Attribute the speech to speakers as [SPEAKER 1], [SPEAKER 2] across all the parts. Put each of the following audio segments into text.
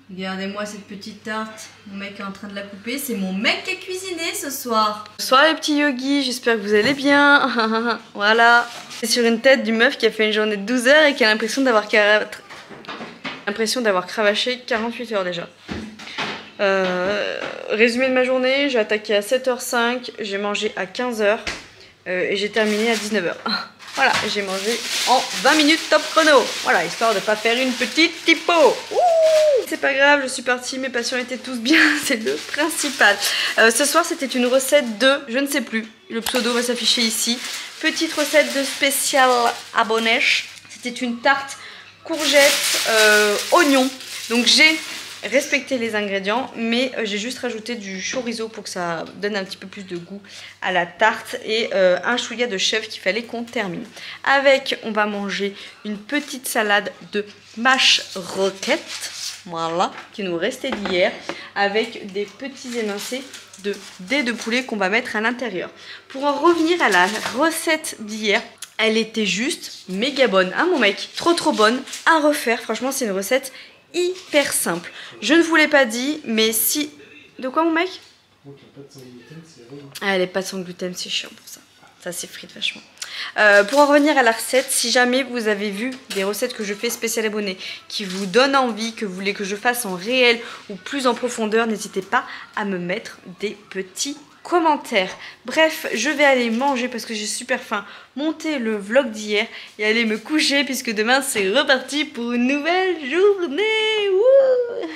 [SPEAKER 1] Regardez-moi cette petite tarte, mon mec est en train de la couper, c'est mon mec qui a cuisiné ce soir. Bonsoir les petits yogis, j'espère que vous allez bien. Voilà, c'est sur une tête du meuf qui a fait une journée de 12 heures et qui a l'impression d'avoir cravaché 48 heures déjà. Résumé de ma journée, j'ai attaqué à 7h05, j'ai mangé à 15h et j'ai terminé à 19h. Voilà, j'ai mangé en 20 minutes top chrono. Voilà, histoire de pas faire une petite typo. C'est pas grave, je suis partie, mes patients étaient tous bien, c'est le principal. Ce soir, c'était une recette de, je ne sais plus, le pseudo va s'afficher ici. Petite recette de spécial abonnèche. C'était une tarte courgette, oignon. Donc j'ai respecté les ingrédients, mais j'ai juste rajouté du chorizo pour que ça donne un petit peu plus de goût à la tarte et un chouïa de chèvre qu'il fallait qu'on termine. Avec, on va manger une petite salade de mâche roquette, voilà, qui nous restait d'hier, avec des petits émincés de dés de poulet qu'on va mettre à l'intérieur. Pour en revenir à la recette d'hier, elle était juste méga bonne, hein mon mec, trop bonne à refaire. Franchement, c'est une recette hyper simple. Je ne vous l'ai pas dit, mais si... De quoi mon mec? Ah, les pâtes sans gluten, c'est chiant pour ça. Ça s'effrite vachement. Pour en revenir à la recette, si jamais vous avez vu des recettes que je fais spécial abonné qui vous donnent envie, que vous voulez que je fasse en réel ou plus en profondeur, n'hésitez pas à me mettre des petits commentaires. Bref, je vais aller manger parce que j'ai super faim, monter le vlog d'hier et aller me coucher puisque demain c'est reparti pour une nouvelle journée. Wouh,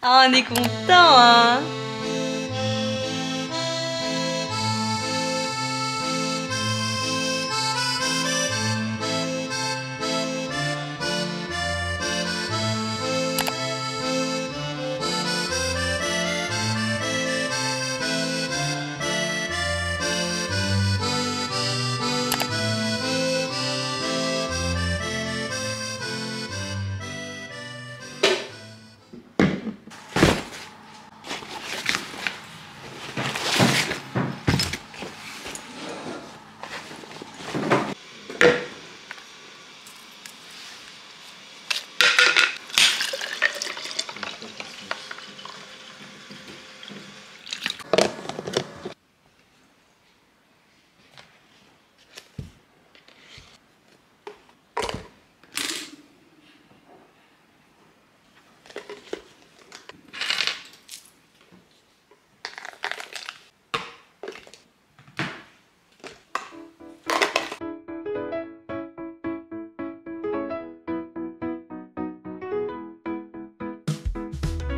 [SPEAKER 1] ah, on est content, hein.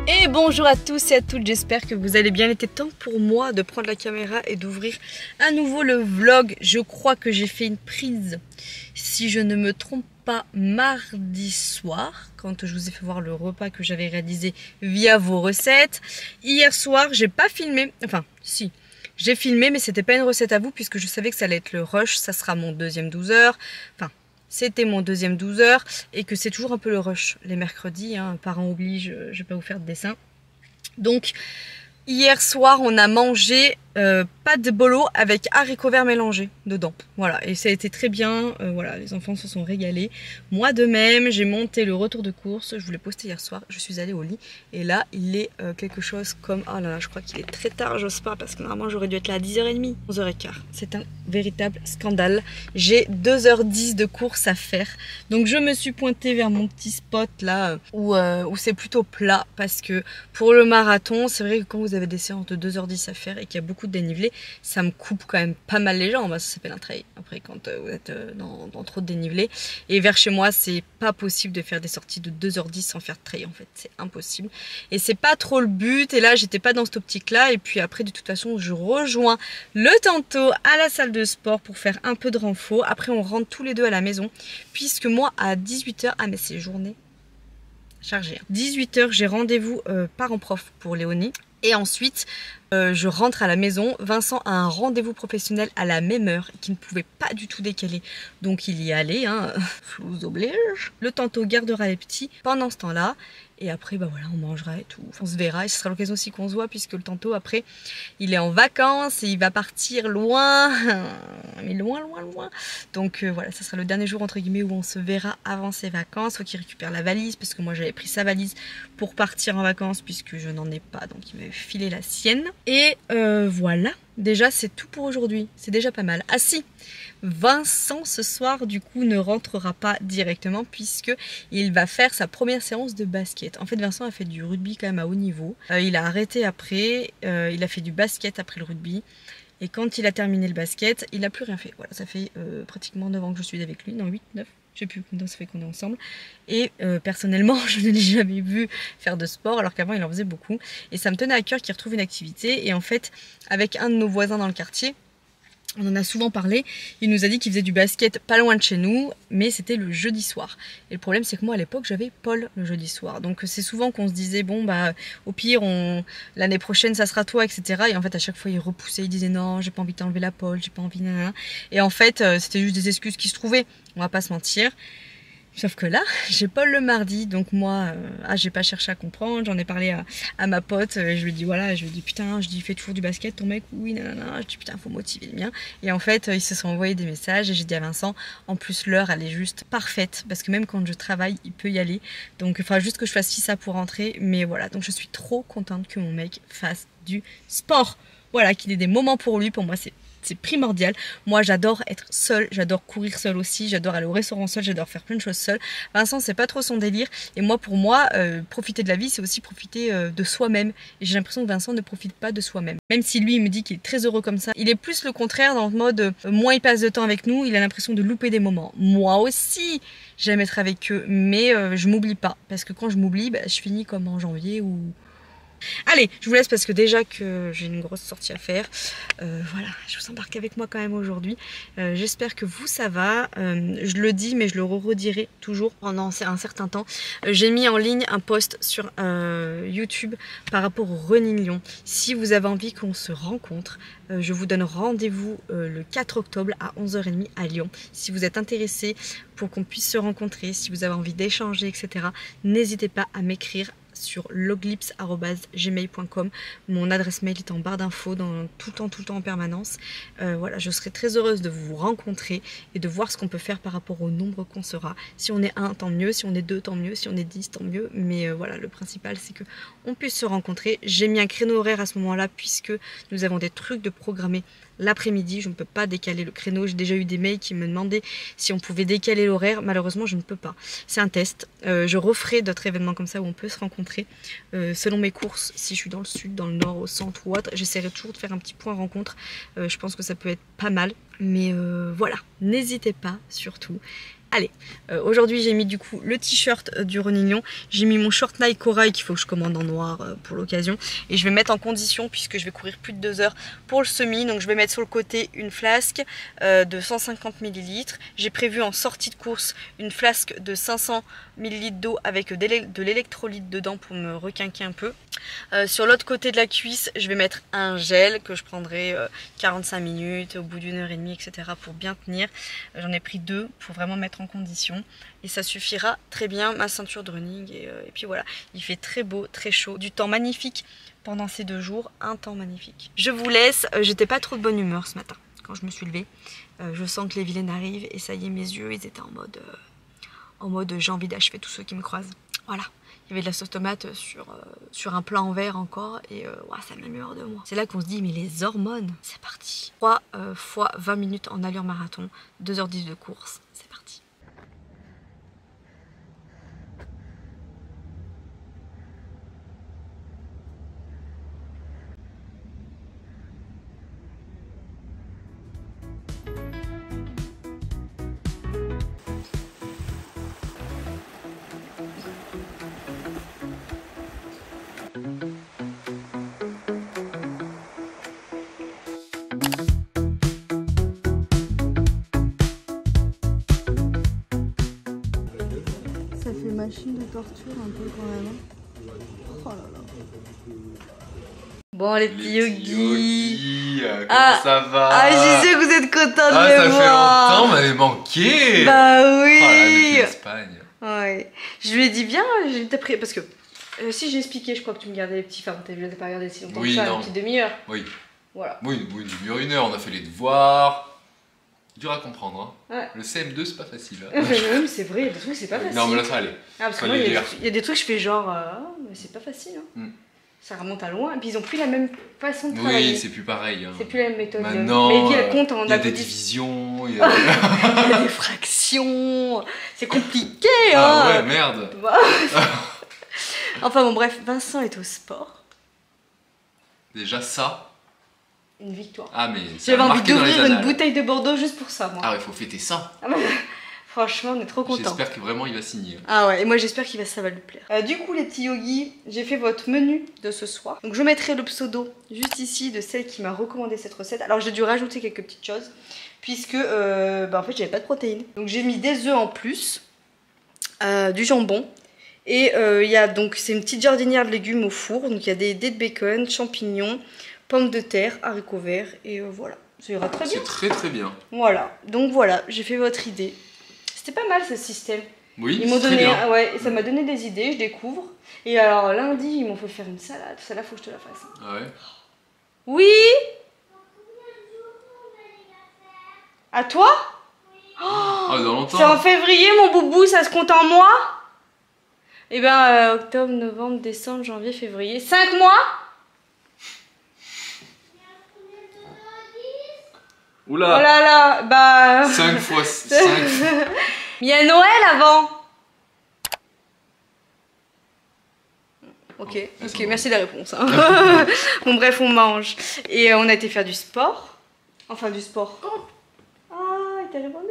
[SPEAKER 1] Et bonjour à tous et à toutes, j'espère que vous allez bien. Il était temps pour moi de prendre la caméra et d'ouvrir à nouveau le vlog. Je crois que j'ai fait une prise, si je ne me trompe pas, mardi soir, quand je vous ai fait voir le repas que j'avais réalisé via vos recettes. Hier soir, j'ai pas filmé, enfin si, j'ai filmé mais c'était pas une recette à vous puisque je savais que ça allait être le rush, ça sera mon deuxième 12 heures, enfin... C'était mon deuxième 12 heures et que c'est toujours un peu le rush les mercredis, hein, parents oblige, je vais pas vous faire de dessin. Donc hier soir on a mangé pâte de bolo avec haricots verts mélangés dedans. Voilà, et ça a été très bien, voilà, les enfants se sont régalés. Moi de même, j'ai monté le retour de course, je vous l'ai posté hier soir, je suis allée au lit et là il est quelque chose comme, oh là là, je crois qu'il est très tard, j'ose pas parce que normalement j'aurais dû être là à 10h30, 11h15. C'est un véritable scandale. J'ai 2h10 de course à faire, donc je me suis pointée vers mon petit spot là où c'est plutôt plat parce que pour le marathon, c'est vrai que quand vous avez des séances de 2h10 à faire et qu'il y a beaucoup de dénivelé, ça me coupe quand même pas mal les jambes, ça s'appelle un trail après quand vous êtes dans trop de dénivelé. Et vers chez moi c'est pas possible de faire des sorties de 2h10 sans faire de trail, en fait c'est impossible et c'est pas trop le but. Et là j'étais pas dans cette optique là, et puis après de toute façon je rejoins le tantôt à la salle de sport pour faire un peu de renfort. Après on rentre tous les deux à la maison puisque moi à 18h, ah mais c'est journée, chargé. 18 h, j'ai rendez-vous parent prof pour Léonie. Et ensuite, je rentre à la maison. Vincent a un rendez-vous professionnel à la même heure qui ne pouvait pas du tout décaler. Donc il y est allé, hein, flous oblige. Le tantôt gardera les petits pendant ce temps-là. Et après, bah voilà, on mangera et tout. On se verra et ce sera l'occasion aussi qu'on se voit puisque le tantôt, après, il est en vacances et il va partir loin. Mais loin, loin, loin. Donc voilà, ça sera le dernier jour, entre guillemets, où on se verra avant ses vacances. Faut qu'il récupère la valise parce que moi, j'avais pris sa valise pour partir en vacances puisque je n'en ai pas. Donc il m'avait filé la sienne. Et voilà, déjà, c'est tout pour aujourd'hui. C'est déjà pas mal. Ah si, Vincent ce soir du coup ne rentrera pas directement puisque il va faire sa première séance de basket. En fait Vincent a fait du rugby quand même à haut niveau. Il a arrêté après, il a fait du basket après le rugby. Et quand il a terminé le basket, il n'a plus rien fait. Voilà, ça fait pratiquement 9 ans que je suis avec lui, non 8, 9. Je sais plus combien ça fait qu'on est ensemble. Et personnellement, je ne l'ai jamais vu faire de sport alors qu'avant il en faisait beaucoup. Et ça me tenait à cœur qu'il retrouve une activité. Et en fait, avec un de nos voisins dans le quartier, on en a souvent parlé, il nous a dit qu'il faisait du basket pas loin de chez nous, mais c'était le jeudi soir. Et le problème c'est que moi à l'époque j'avais Paul le jeudi soir. Donc c'est souvent qu'on se disait bon bah au pire l'année prochaine ça sera toi, etc. Et en fait à chaque fois il repoussait, il disait non j'ai pas envie d'enlever la Paul, j'ai pas envie nanana. Et en fait c'était juste des excuses qui se trouvaient, on va pas se mentir. Sauf que là, j'ai Paul le mardi, donc moi, j'ai pas cherché à comprendre, j'en ai parlé à ma pote, je lui ai dit voilà, je lui ai dit putain, je dis il fait toujours du basket ton mec, oui nanana, je dis putain faut motiver le mien. Et en fait, ils se sont envoyés des messages et j'ai dit à Vincent, en plus l'heure elle est juste parfaite, parce que même quand je travaille, il peut y aller, donc il faudra juste que je fasse ça pour rentrer, mais voilà, donc je suis trop contente que mon mec fasse du sport, voilà, qu'il ait des moments pour lui, pour moi c'est primordial. Moi j'adore être seule, j'adore courir seule aussi, j'adore aller au restaurant seule, j'adore faire plein de choses seule. Vincent c'est pas trop son délire et moi pour moi profiter de la vie c'est aussi profiter de soi-même et j'ai l'impression que Vincent ne profite pas de soi-même. Même si lui il me dit qu'il est très heureux comme ça, il est plus le contraire dans le mode moins il passe de temps avec nous, il a l'impression de louper des moments. Moi aussi j'aime être avec eux mais je m'oublie pas parce que quand je m'oublie je finis comme en janvier ou... Allez, je vous laisse parce que déjà que j'ai une grosse sortie à faire. Voilà, je vous embarque avec moi quand même aujourd'hui. J'espère que vous, ça va. Je le dis, mais je le redirai toujours pendant un certain temps. J'ai mis en ligne un post sur YouTube par rapport au Running Lyon. Si vous avez envie qu'on se rencontre, je vous donne rendez-vous le 4 octobre à 11h30 à Lyon. Si vous êtes intéressé pour qu'on puisse se rencontrer, si vous avez envie d'échanger, etc., n'hésitez pas à m'écrire sur loglips@gmail.com. Mon adresse mail est en barre d'infos tout le temps en permanence. Voilà, je serai très heureuse de vous rencontrer et de voir ce qu'on peut faire par rapport au nombre qu'on sera. Si on est 1, tant mieux. Si on est 2, tant mieux. Si on est 10, tant mieux. Mais voilà, le principal, c'est que on puisse se rencontrer. J'ai mis un créneau horaire à ce moment-là puisque nous avons des trucs de programmer l'après-midi. Je ne peux pas décaler le créneau. J'ai déjà eu des mails qui me demandaient si on pouvait décaler l'horaire. Malheureusement, je ne peux pas. C'est un test. Je referai d'autres événements comme ça où on peut se rencontrer. Selon mes courses, si je suis dans le sud, dans le nord, au centre ou autre, j'essaierai toujours de faire un petit point rencontre. Je pense que ça peut être pas mal. Mais voilà, n'hésitez pas surtout. Allez, aujourd'hui j'ai mis du coup le t-shirt du Running Lyon, j'ai mis mon short Nike Corail qu'il faut que je commande en noir pour l'occasion et je vais mettre en condition puisque je vais courir plus de 2 heures pour le semi, donc je vais mettre sur le côté une flasque de 150 ml, j'ai prévu en sortie de course une flasque de 500 ml d'eau avec de l'électrolyte dedans pour me requinquer un peu. Sur l'autre côté de la cuisse, je vais mettre un gel que je prendrai 45 minutes, au bout d'une heure et demie, etc. pour bien tenir. J'en ai pris 2 pour vraiment mettre en condition et ça suffira très bien. Ma ceinture de running et puis voilà, il fait très beau, très chaud, du temps magnifique pendant ces 2 jours, un temps magnifique. Je vous laisse, j'étais pas trop de bonne humeur ce matin quand je me suis levée. Je sens que les vilaines arrivent et ça y est, mes yeux ils étaient en mode j'ai envie d'achever tous ceux qui me croisent. Voilà. Il y avait de la sauce tomate sur un plat en verre encore et ouais, ça m'a mis hors de moi. C'est là qu'on se dit mais les hormones, c'est parti. 3 fois 20 minutes en allure marathon, 2h10 de course, c'est parti. un peu quand même. Oh là là. Bon les petits yogis.
[SPEAKER 2] Comment ça va?
[SPEAKER 1] Ah je sais que vous êtes contents de
[SPEAKER 2] me voir.
[SPEAKER 1] Ça
[SPEAKER 2] fait longtemps, on m'avait manqué.
[SPEAKER 1] Bah oui.
[SPEAKER 2] Oh là, depuis l'Espagne.
[SPEAKER 1] Ouais. Je lui ai dit bien, j'ai pris parce que si j'ai expliqué, je crois que tu me gardais les petits. Enfin, je les ai pas regardés si longtemps que ça, une petite demi-heure.
[SPEAKER 2] Oui.
[SPEAKER 1] Voilà.
[SPEAKER 2] Oui, une demi-heure, une heure. On a fait les devoirs. Dur à comprendre. Hein.
[SPEAKER 1] Ouais.
[SPEAKER 2] Le CM2 c'est pas facile. Hein.
[SPEAKER 1] Oui, c'est vrai, il y a des trucs c'est pas facile.
[SPEAKER 2] Non mais là ça allait.
[SPEAKER 1] Ah, parce que moi, il y a des trucs je fais genre, mais c'est pas facile. Hein. Ça remonte à loin. Et puis ils ont pris la même façon de travailler.
[SPEAKER 2] Oui, c'est plus pareil. Hein.
[SPEAKER 1] C'est plus la même méthode.
[SPEAKER 2] Maintenant,
[SPEAKER 1] mais puis elle compte en
[SPEAKER 2] il y a des divisions. Il y
[SPEAKER 1] a des fractions. C'est compliqué.
[SPEAKER 2] Ah ouais, merde.
[SPEAKER 1] Enfin bon, bref, Vincent est au sport.
[SPEAKER 2] Déjà ça.
[SPEAKER 1] Une victoire.
[SPEAKER 2] Ah mais
[SPEAKER 1] j'avais envie d'ouvrir une bouteille de Bordeaux juste pour ça, moi.
[SPEAKER 2] Ah ouais, faut fêter ça.
[SPEAKER 1] Franchement, on est trop contents.
[SPEAKER 2] J'espère que vraiment il va signer.
[SPEAKER 1] Ah ouais, et moi j'espère que ça va lui plaire. Du coup, les petits yogis, j'ai fait votre menu de ce soir. Donc je mettrai le pseudo juste ici de celle qui m'a recommandé cette recette. Alors j'ai dû rajouter quelques petites choses puisque en fait j'avais pas de protéines. Donc j'ai mis des œufs en plus, du jambon. Et il y a donc, c'est une petite jardinière de légumes au four. Donc il y a des dés de bacon, champignons, pommes de terre, haricots verts et voilà. Ça ira très bien.
[SPEAKER 2] C'est très très bien.
[SPEAKER 1] Voilà, donc voilà, j'ai fait votre idée. C'était pas mal ce système.
[SPEAKER 2] Oui,
[SPEAKER 1] ils m'ont donné, ouais, ça m'a donné des idées, je découvre. Et alors lundi, ils m'ont fait faire une salade. Celle-là, faut que je te la fasse.
[SPEAKER 2] Ah ouais.
[SPEAKER 1] Oui. À toi?
[SPEAKER 2] Ah, dans longtemps.
[SPEAKER 1] C'est en février, mon boubou, ça se compte en mois? Eh ben, octobre, novembre, décembre, janvier, février. 5 mois?
[SPEAKER 2] Oula.
[SPEAKER 1] Oh là là, bah...
[SPEAKER 2] 5 fois 5.
[SPEAKER 1] Il y a Noël avant. Ok, ok, merci de la réponse. Hein. Bon bref, on mange. Et on a été faire du sport. Enfin, du sport. Ah, il t'a répondu?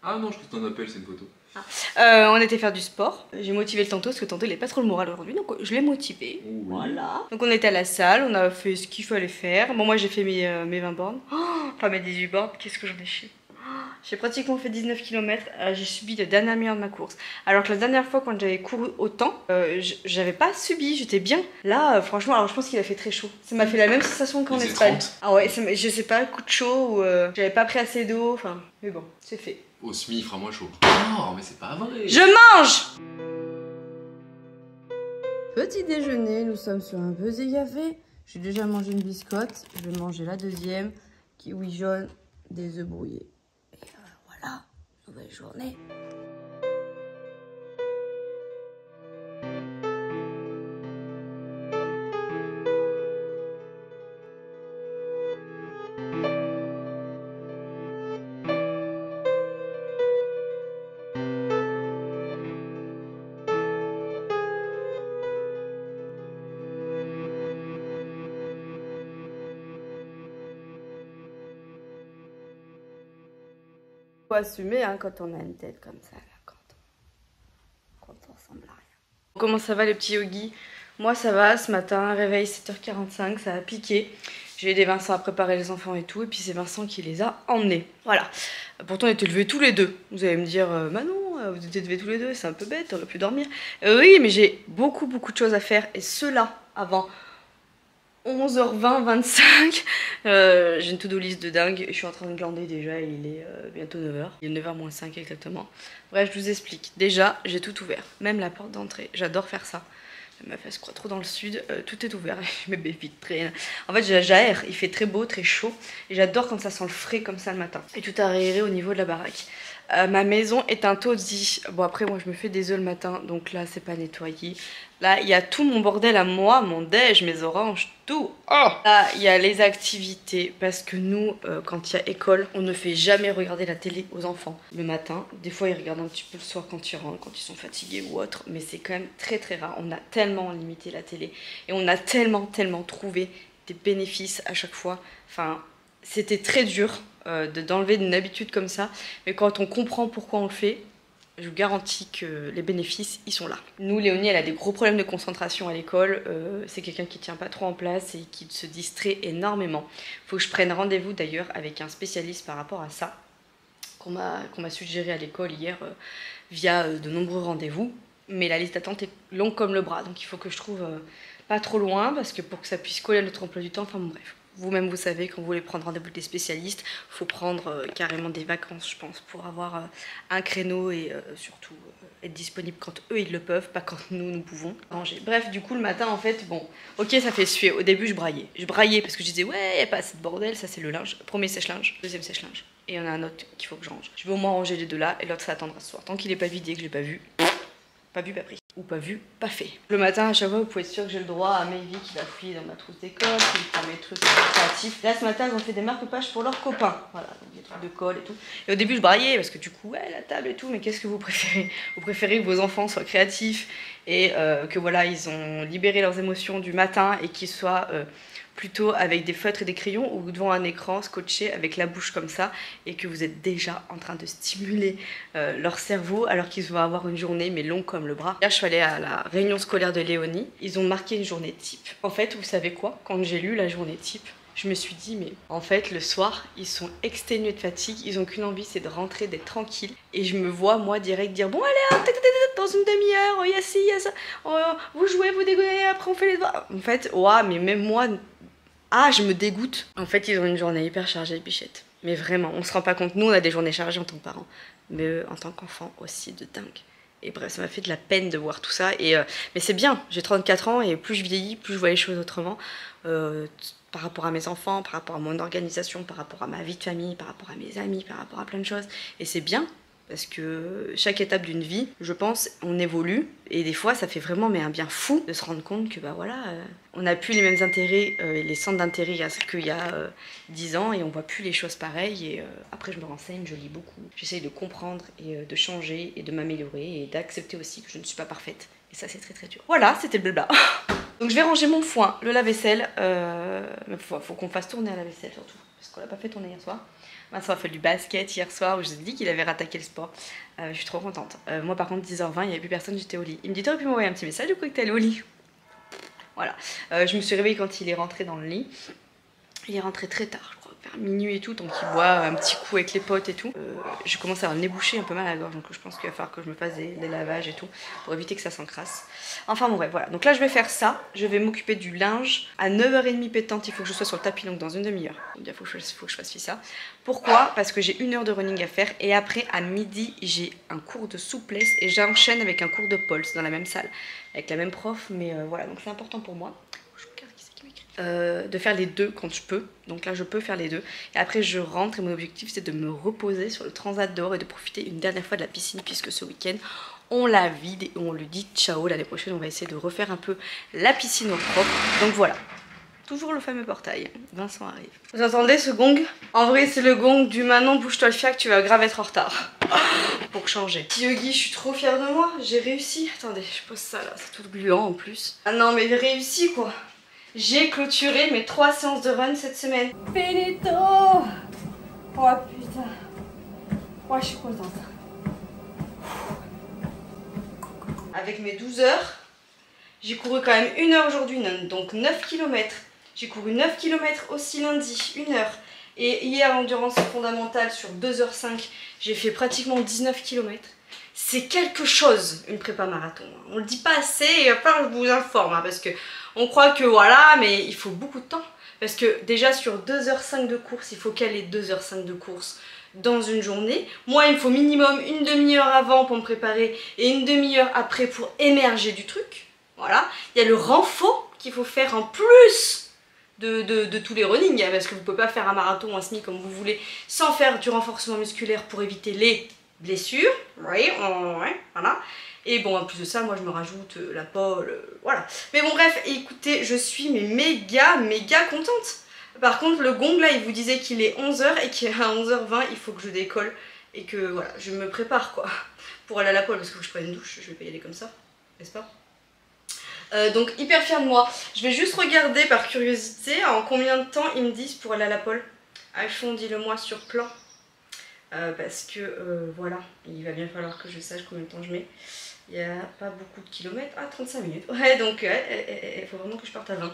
[SPEAKER 2] Ah non, je te t'en appelle, c'est une photo.
[SPEAKER 1] On était faire du sport. J'ai motivé le tantôt parce que tantôt il est pas trop le moral aujourd'hui, donc je l'ai motivé. Oui. Voilà. Donc on était à la salle, on a fait ce qu'il fallait faire. Bon, moi j'ai fait mes 20 bornes. Enfin mes 18 bornes, qu'est-ce que j'en ai chié. J'ai pratiquement fait 19 km. J'ai subi le dernier million de ma course. Alors que la dernière fois quand j'avais couru autant, j'avais pas subi, j'étais bien. Là, franchement, alors je pense qu'il a fait très chaud. Ça m'a fait la même sensation qu'en Espagne. Ah ouais, ça, je sais pas, coup de chaud ou j'avais pas pris assez d'eau. Enfin, mais bon, c'est fait.
[SPEAKER 2] Au SMI, il fera moins chaud. Non, mais c'est pas vrai.
[SPEAKER 1] Je mange. Petit déjeuner, nous sommes sur un petit café. J'ai déjà mangé une biscotte. Je vais manger la deuxième. Kiwi jaune, des œufs brouillés. Et voilà, nouvelle journée. Faut assumer hein, quand on a une tête comme ça, là, quand on ressemble à rien. Comment ça va les petits yogis? Moi ça va, ce matin, réveil 7h45, ça a piqué. J'ai aidé Vincent à préparer les enfants et tout, et puis c'est Vincent qui les a emmenés. Voilà. Pourtant on était levés tous les deux. Vous allez me dire, bah non, vous étiez levés tous les deux, c'est un peu bête, t'aurais pu dormir. Oui, mais j'ai beaucoup de choses à faire, et cela avant 11h20, 25. J'ai une to-do list de dingue. Je suis en train de glander déjà. Il est bientôt 9h. Il est 9h moins 5 exactement. Bref, je vous explique. Déjà, j'ai tout ouvert. Même la porte d'entrée. J'adore faire ça. Ma fesse croit trop dans le sud. Tout est ouvert. Je mets mes vitrines. En fait, j'aère. Il fait très beau, très chaud. Et j'adore quand ça sent le frais comme ça le matin. Et tout aéré au niveau de la baraque. Ma maison est un taudis. Bon après moi je me fais des œufs le matin, donc là c'est pas nettoyé. Là il y a tout mon bordel à moi, mon déj, mes oranges, tout. Oh là il y a les activités, parce que nous quand il y a école, on ne fait jamais regarder la télé aux enfants le matin. Des fois ils regardent un petit peu le soir quand ils rentrent, quand ils sont fatigués ou autre, mais c'est quand même très rare. On a tellement limité la télé et on a tellement trouvé des bénéfices à chaque fois. Enfin c'était très dur d'enlever une habitude comme ça, mais quand on comprend pourquoi on le fait, je vous garantis que les bénéfices, ils sont là. Nous, Léonie, elle a des gros problèmes de concentration à l'école, c'est quelqu'un qui tient pas trop en place et qui se distrait énormément. Faut que je prenne rendez-vous d'ailleurs avec un spécialiste par rapport à ça, qu'on m'a suggéré à l'école hier via de nombreux rendez-vous. Mais la liste d'attente est longue comme le bras, donc il faut que je trouve pas trop loin, parce que pour que ça puisse coller à notre emploi du temps, enfin bon bref. Vous-même vous savez, quand vous voulez prendre rendez-vous avec des spécialistes, il faut prendre carrément des vacances, je pense, pour avoir un créneau et surtout être disponible quand eux ils le peuvent, pas quand nous pouvons ranger. Bref, du coup le matin en fait, bon, ok ça fait suer. Au début je braillais parce que je disais ouais, y a pas assez de bordel, ça c'est le linge, premier sèche-linge, deuxième sèche-linge. Et il y en a un autre qu'il faut que je range. Je vais au moins ranger les deux là et l'autre ça attendra ce soir. Tant qu'il est pas vidé, que je l'ai pas vu, pas vu, pas pris. Ou pas vu, pas fait. Le matin, à chaque fois, vous pouvez être sûr que j'ai le droit à Mayvi qui va fouiller dans ma trousse d'école, qui me prend mes trucs créatifs. Là, ce matin, ils ont fait des marque-pages pour leurs copains. Voilà, donc des trucs de colle et tout. Et au début, je braillais parce que du coup, ouais, la table et tout, mais qu'est-ce que vous préférez? Vous préférez que vos enfants soient créatifs et que voilà, ils ont libéré leurs émotions du matin et qu'ils soient plutôt avec des feutres et des crayons ou devant un écran scotché avec la bouche comme ça et que vous êtes déjà en train de stimuler leur cerveau alors qu'ils vont avoir une journée mais longue comme le bras. Hier je suis allée à la réunion scolaire de Léonie, ils ont marqué une journée type. En fait vous savez quoi, quand j'ai lu la journée type, je me suis dit mais en fait le soir ils sont exténués de fatigue, ils ont qu'une envie c'est de rentrer, d'être tranquille et je me vois moi direct dire bon allez hop, dans une demi-heure, il y a ci, il y a ça, vous jouez, vous dégoûtez, après on fait les devoirs. En fait, ouah, mais même moi, je me dégoûte. En fait, ils ont une journée hyper chargée, Bichette. Mais vraiment, on se rend pas compte. Nous, on a des journées chargées en tant que parents. Mais eux, en tant qu'enfants, aussi de dingue. Et bref, ça m'a fait de la peine de voir tout ça. Mais c'est bien, j'ai 34 ans et plus je vieillis, plus je vois les choses autrement. Par rapport à mes enfants, par rapport à mon organisation, par rapport à ma vie de famille, par rapport à mes amis, par rapport à plein de choses. Et c'est bien. Parce que chaque étape d'une vie, je pense, on évolue. Et des fois, ça fait vraiment un bien fou de se rendre compte que bah voilà, on n'a plus les mêmes intérêts, les centres d'intérêt qu'il y a 10 ans. Et on voit plus les choses pareilles. Et après, je me renseigne, je lis beaucoup. J'essaye de comprendre et de changer et de m'améliorer. Et d'accepter aussi que je ne suis pas parfaite. Et ça, c'est très très dur. Voilà, c'était le blabla. Donc je vais ranger mon foin, le lave-vaisselle. Faut qu'on fasse tourner à la vaisselle surtout. Parce qu'on l'a pas fait tourner hier soir. Vincent a fait du basket hier soir où je vous ai dit qu'il avait rattaqué le sport. Je suis trop contente. Moi par contre 10h20 il n'y avait plus personne, j'étais au lit. Il me dit t'aurais pu m'envoyer un petit message du coup que t'es allé au lit. Voilà. Je me suis réveillée quand il est rentré dans le lit. Il est rentré très tard, je crois, vers minuit et tout, donc il boit un petit coup avec les potes et tout. Je commence à avoir le nez bouché, un peu mal à la gorge, donc je pense qu'il va falloir que je me fasse des lavages et tout, pour éviter que ça s'encrasse. Enfin bon bref, voilà. Donc là je vais faire ça, je vais m'occuper du linge. À 9h30 pétante, il faut que je sois sur le tapis, donc dans une demi-heure. Il faut que je fasse ça. Pourquoi? Parce que j'ai 1 heure de running à faire, et après à midi, j'ai un cours de souplesse, et j'enchaîne avec un cours de pulse dans la même salle, avec la même prof, mais voilà, donc c'est important pour moi. De faire les deux quand je peux, donc là je peux faire les deux et après je rentre et mon objectif c'est de me reposer sur le transat dehors et de profiter une dernière fois de la piscine puisque ce week-end on la vide et on lui dit ciao. L'année prochaine on va essayer de refaire un peu la piscine au propre, donc voilà. Toujours le fameux portail, Vincent arrive. Vous entendez ce gong? En vrai c'est le gong du Manon bouge-toi le fiac, tu vas grave être en retard. Pour changer. Petit Huggy, je suis trop fière de moi, j'ai réussi. Attendez, je pose ça là, c'est tout gluant en plus. Ah non mais j'ai réussi quoi. J'ai clôturé mes 3 séances de run cette semaine. Finito! Oh putain. Ouais, je suis contente. Avec mes 12 heures, j'ai couru quand même 1 heure aujourd'hui, donc 9 km. J'ai couru 9 km aussi lundi, 1 heure. Et hier, l'endurance fondamentale sur 2h05, j'ai fait pratiquement 19 km. C'est quelque chose, une prépa marathon. On le dit pas assez et à part je vous informe, parce que on croit que voilà, mais il faut beaucoup de temps. Parce que déjà sur 2h05 de course, il faut caler 2h05 de course dans une journée. Moi, il me faut minimum une demi-heure avant pour me préparer et une demi-heure après pour émerger du truc. Voilà. Il y a le renfort qu'il faut faire en plus de tous les running, parce que vous ne pouvez pas faire un marathon ou un semi comme vous voulez sans faire du renforcement musculaire pour éviter les blessures. Oui, voilà. Et bon, en plus de ça, moi je me rajoute la pole, voilà. Mais bon, bref, écoutez, je suis méga contente. Par contre, le gong là, il vous disait qu'il est 11h et qu'à 11h20, il faut que je décolle. Et que voilà, je me prépare quoi. Pour aller à la pole, parce que je prenne une douche, je vais pas y aller comme ça, n'est-ce pas? Donc, hyper fière de moi. Je vais juste regarder par curiosité en combien de temps ils me disent pour aller à la pole. iPhone, dis-le moi sur plan. Parce que voilà, il va bien falloir que je sache combien de temps je mets. Il n'y a pas beaucoup de kilomètres. Ah, 35 minutes. Ouais, donc il faut vraiment que je parte à 20.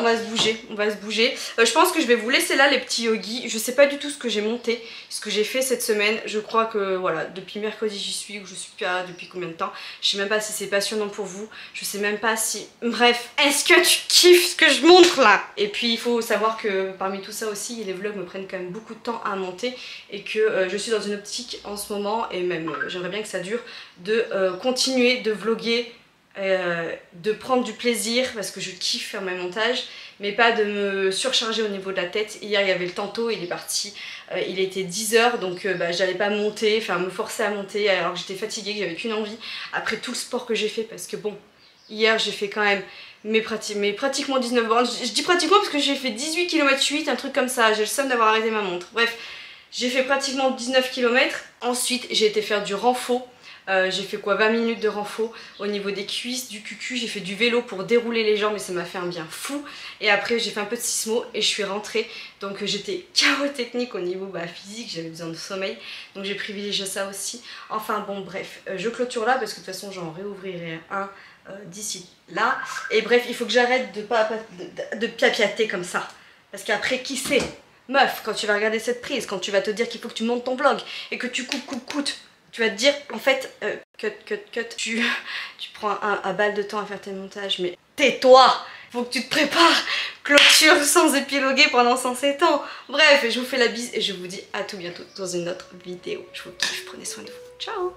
[SPEAKER 1] On va se bouger, on va se bouger. Je pense que je vais vous laisser là les petits yogis. Je sais pas du tout ce que j'ai monté, ce que j'ai fait cette semaine. Je crois que voilà, depuis mercredi j'y suis ou je suis pas depuis combien de temps. Je sais même pas si c'est passionnant pour vous. Je sais même pas si... Bref, est-ce que tu kiffes ce que je montre là? Et puis il faut savoir que parmi tout ça aussi, les vlogs me prennent quand même beaucoup de temps à monter et que je suis dans une optique en ce moment et même j'aimerais bien que ça dure de continuer de vlogger, de prendre du plaisir parce que je kiffe faire mes montages, mais pas de me surcharger au niveau de la tête. Hier il y avait le tantôt, il est parti, il était 10 h donc j'allais pas monter, enfin me forcer à monter alors que j'étais fatiguée, que j'avais qu'une envie après tout le sport que j'ai fait parce que bon, hier j'ai fait quand même pratiquement 19 bornes, je dis pratiquement parce que j'ai fait 18 km 8, un truc comme ça, j'ai le seum d'avoir arrêté ma montre, bref. J'ai fait pratiquement 19 km, ensuite j'ai été faire du renfo. J'ai fait quoi 20 minutes de renfo au niveau des cuisses, du cucu, j'ai fait du vélo pour dérouler les jambes et ça m'a fait un bien fou. Et après j'ai fait un peu de sismo et je suis rentrée. Donc j'étais KO technique au niveau physique, j'avais besoin de sommeil. Donc j'ai privilégié ça aussi. Enfin bon bref, je clôture là parce que de toute façon j'en réouvrirai un d'ici là. Et bref, il faut que j'arrête de piapiater comme ça. Parce qu'après qui sait, meuf, quand tu vas regarder cette prise, quand tu vas te dire qu'il faut que tu montes ton vlog et que tu coupes, tu vas te dire en fait cut, tu prends un balle de temps à faire tes montages, mais tais-toi, faut que tu te prépares, clôture sans épiloguer pendant 107 ans. Bref, je vous fais la bise et je vous dis à tout bientôt dans une autre vidéo. Je vous kiffe, prenez soin de vous, ciao.